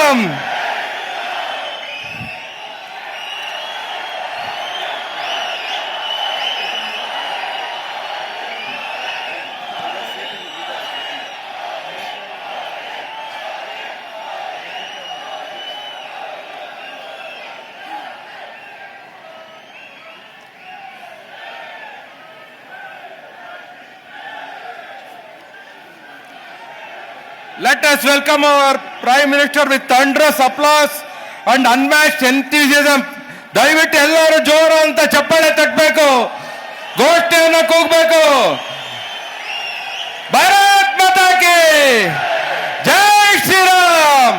Shriram. Let us welcome our Prime Minister with thunderous applause and unmatched enthusiasm. ದಯವಿಟ್ಟು ಎಲ್ಲರೂ ಜೋರು ಅಂತ ಚಪ್ಪಾಳೆ ತಟ್ಟಬೇಕು, ಘೋಷಣೆಯನ್ನು ಕೂಗಬೇಕು. ಭಾರತ್ ಮಾತಾ ಕಿ ಜೈ Shriram.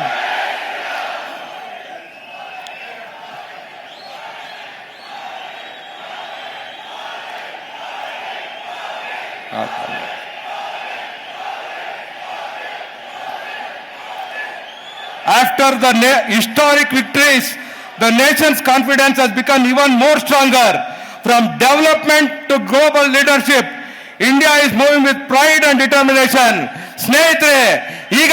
After the historic victories, the nation's confidence has become even more stronger. From development to global leadership, India is moving with pride and determination. ಸ್ನೇಹಿತರೆ, ಈಗ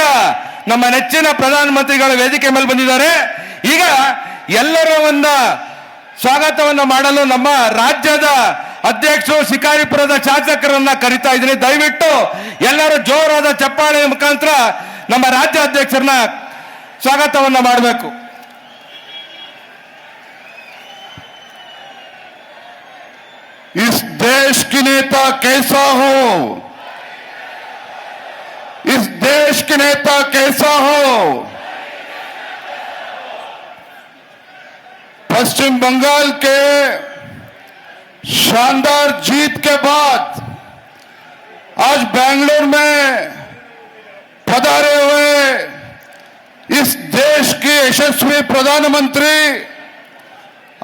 ನಮ್ಮ ನೆಚ್ಚಿನ ಪ್ರಧಾನಮಂತ್ರಿಗಳ ವೇದಿಕೆ ಮೇಲೆ ಬಂದಿದ್ದಾರೆ. ಈಗ ಎಲ್ಲರ ಸ್ವಾಗತವನ್ನು ಮಾಡಲು ನಮ್ಮ ರಾಜ್ಯದ ಅಧ್ಯಕ್ಷರು ಶಿಕಾರಿಪುರದ ಶಾಸಕರನ್ನ ಕರೀತಾ ಇದ್ದೀನಿ. ದಯವಿಟ್ಟು ಎಲ್ಲರೂ ಜೋರಾದ ಚಪ್ಪಾಳೆ ಮುಖಾಂತರ ನಮ್ಮ ರಾಜ್ಯ ಅಧ್ಯಕ್ಷರನ್ನ स्वागतवन्न ಮಾಡಬೇಕು. इस देश की नेता कैसा हो, इस देश के नेता कैसा हो. पश्चिम बंगाल के शानदार जीत के बाद आज बेंगलुरु में पधारे हुए इस देश के यशस्वी प्रधानमंत्री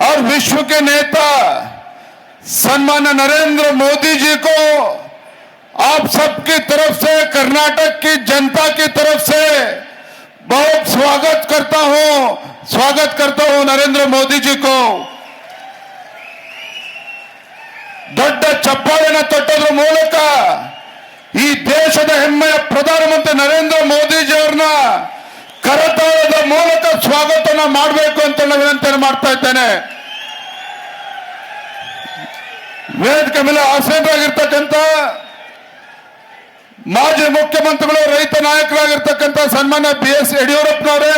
और विश्व के नेता सम्मान्य नरेंद्र मोदी जी को आप सबकी तरफ से, कर्नाटक की जनता की तरफ से बहुत स्वागत करता हूं नरेंद्र मोदी जी को. ದೊಡ್ಡ ಚಪ್ಪಾಳೆಯನ್ನು ತಟ್ಟೋದ್ರ ಮೂಲಕ ಈ ದೇಶದ ಹೆಮ್ಮೆಯ ಪ್ರಧಾನಮಂತ್ರಿ ನರೇಂದ್ರ ಮೋದಿಜಿ ಅವರನ್ನ ಕರತಾಳದ ಮೂಲಕ ಸ್ವಾಗತನ ಮಾಡಬೇಕು ಅಂತ ವಿನಂತಿಯನ್ನು ಮಾಡ್ತಾ ಇದ್ದೇನೆ. ವೇದಿಕೆ ಮೇಲೆ ಆಸೀನರಾಗಿರ್ತಕ್ಕಂಥ ಮಾಜಿ ಮುಖ್ಯಮಂತ್ರಿಗಳು, ರೈತ ನಾಯಕರಾಗಿರ್ತಕ್ಕಂಥ ಸನ್ಮಾನ್ಯ BS ಯಡಿಯೂರಪ್ಪನವರೇ,